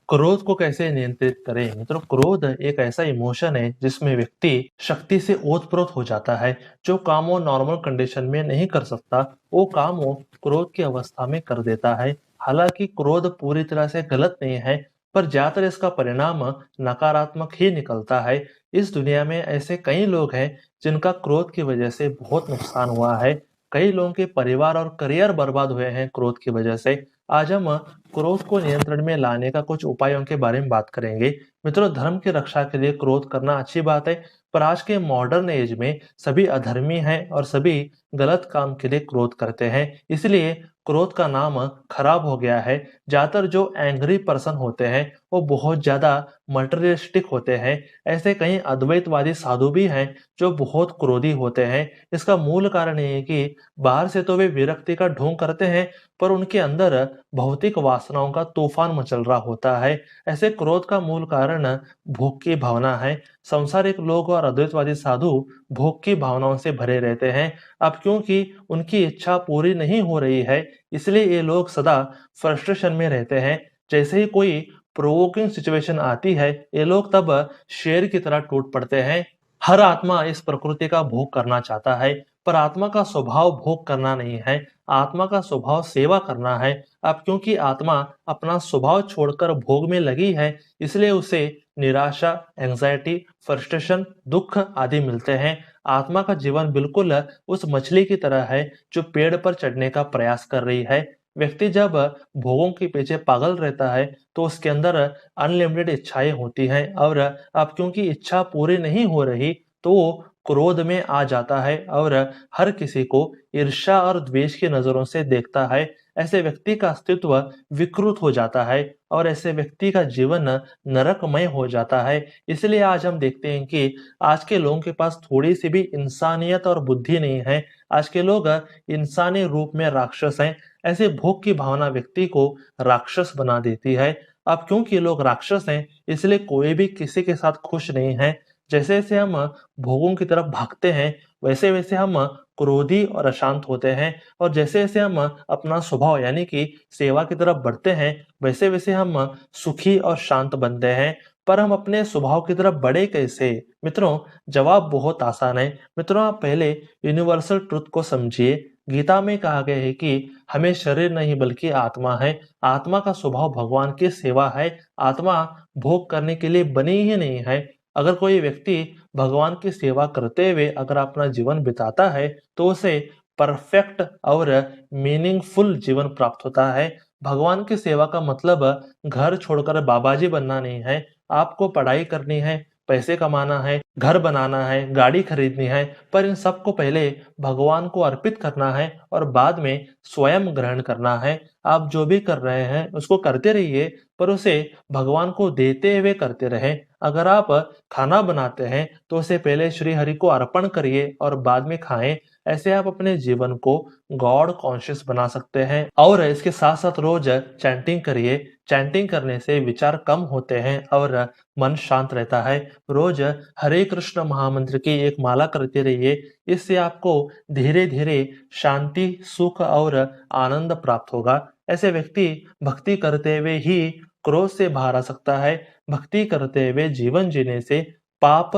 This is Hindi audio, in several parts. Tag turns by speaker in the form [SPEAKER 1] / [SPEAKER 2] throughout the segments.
[SPEAKER 1] क्रोध को कैसे नियंत्रित करें? मित्रों, क्रोध एक ऐसा इमोशन है जिसमें व्यक्ति शक्ति से ओतप्रोत हो जाता है। जो काम वो नॉर्मल कंडीशन में नहीं कर सकता, वो काम वो क्रोध की अवस्था में कर देता है। हालांकि क्रोध पूरी तरह से गलत नहीं है, पर ज्यादातर इसका परिणाम नकारात्मक ही निकलता है। इस दुनिया में ऐसे कई लोग हैं जिनका क्रोध की वजह से बहुत नुकसान हुआ है। कई लोगों के परिवार और करियर बर्बाद हुए हैं क्रोध की वजह से। आज हम क्रोध को नियंत्रण में लाने का कुछ उपायों के बारे में बात करेंगे। मित्रों, धर्म की रक्षा के लिए क्रोध करना अच्छी बात है, पर आज के मॉडर्न एज में सभी अधर्मी हैं और सभी गलत काम के लिए क्रोध करते हैं। इसलिए क्रोध का नाम खराब हो गया है। ज्यादातर जो एंग्री पर्सन होते हैं वो बहुत ज्यादा मटेरियलिस्टिक होते हैं। ऐसे कई अद्वैतवादी साधु भी हैं जो बहुत क्रोधी होते हैं। इसका मूल कारण ये है कि बाहर से तो वे विरक्ति का ढोंग करते हैं, पर उनके अंदर भौतिक वासनाओं का तूफान मचल रहा होता है। ऐसे क्रोध का मूल कारण भोग की भावना है। सांसारिक लोग और अद्वैतवादी साधु भोग की भावनाओं से भरे रहते हैं। अब क्योंकि उनकी इच्छा पूरी नहीं हो रही है, इसलिए ये लोग सदा फ्रस्ट्रेशन में रहते हैं। जैसे ही कोई प्रोवोकिंग सिचुएशन आती है, ये लोग तब शेर की तरह टूट पड़ते हैं। हर आत्मा इस प्रकृति का भोग करना चाहता है, पर आत्मा का स्वभाव भोग करना नहीं है। आत्मा का स्वभाव सेवा करना है। अब क्योंकि आत्मा अपना स्वभाव छोड़कर भोग में लगी है, इसलिए उसे निराशा, एंजाइटी, फ्रस्ट्रेशन, दुख आदि मिलते हैं। आत्मा का जीवन बिल्कुल उस मछली की तरह है जो पेड़ पर चढ़ने का प्रयास कर रही है। व्यक्ति जब भोगों के पीछे पागल रहता है, तो उसके अंदर अनलिमिटेड इच्छाएं होती हैं, और अब क्योंकि इच्छा पूरी नहीं हो रही, तो वो क्रोध में आ जाता है और हर किसी को ईर्ष्या और द्वेष की नजरों से देखता है। ऐसे व्यक्ति का अस्तित्व विकृत हो जाता है और ऐसे व्यक्ति का जीवन नरकमय हो जाता है। इसलिए आज हम देखते हैं कि आज के लोगों के पास थोड़ी सी भी इंसानियत और बुद्धि नहीं है। आज के लोग इंसानी रूप में राक्षस हैं। ऐसे भोग की भावना व्यक्ति को राक्षस बना देती है। अब क्योंकि लोग राक्षस हैं, इसलिए कोई भी किसी के साथ खुश नहीं है। जैसे जैसे हम भोगों की तरफ भागते हैं, वैसे वैसे हम क्रोधी और अशांत होते हैं, और जैसे जैसे हम अपना स्वभाव यानी कि सेवा की तरफ बढ़ते हैं, वैसे वैसे हम सुखी और शांत बनते हैं। पर हम अपने स्वभाव की तरफ बढ़े कैसे? मित्रों, जवाब बहुत आसान है। मित्रों, आप पहले यूनिवर्सल ट्रुथ को समझिए। गीता में कहा गया है कि हमें शरीर नहीं बल्कि आत्मा है। आत्मा का स्वभाव भगवान की सेवा है। आत्मा भोग करने के लिए बनी ही नहीं है। अगर कोई व्यक्ति भगवान की सेवा करते हुए अगर अपना जीवन बिताता है, तो उसे परफेक्ट और मीनिंगफुल जीवन प्राप्त होता है। भगवान की सेवा का मतलब घर छोड़कर बाबाजी बनना नहीं है। आपको पढ़ाई करनी है, पैसे कमाना है, घर बनाना है, गाड़ी खरीदनी है, पर इन सबको पहले भगवान को अर्पित करना है और बाद में स्वयं ग्रहण करना है। आप जो भी कर रहे हैं उसको करते रहिए, पर उसे भगवान को देते हुए करते रहें। अगर आप खाना बनाते हैं, तो उसे पहले श्री हरि को अर्पण करिए और बाद में खाएं। ऐसे आप अपने जीवन को गॉड कॉन्शियस बना सकते हैं। और इसके साथ साथ रोज चैंटिंग करिए। चैंटिंग करने से विचार कम होते हैं और मन शांत रहता है। रोज हरे कृष्ण महामंत्र की एक माला करते रहिए। इससे आपको धीरे धीरे शांति, सुख और आनंद प्राप्त होगा। ऐसे व्यक्ति भक्ति करते हुए ही क्रोध से बाहर आ सकता है। भक्ति करते हुए जीवन जीने से पाप,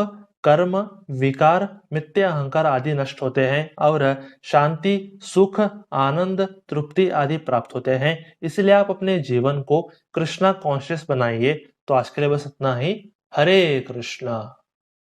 [SPEAKER 1] कर्म, विकार, मिथ्या अहंकार आदि नष्ट होते हैं और शांति, सुख, आनंद, तृप्ति आदि प्राप्त होते हैं। इसलिए आप अपने जीवन को कृष्णा कॉन्शियस बनाइए। तो आज के लिए बस इतना ही। हरे कृष्णा।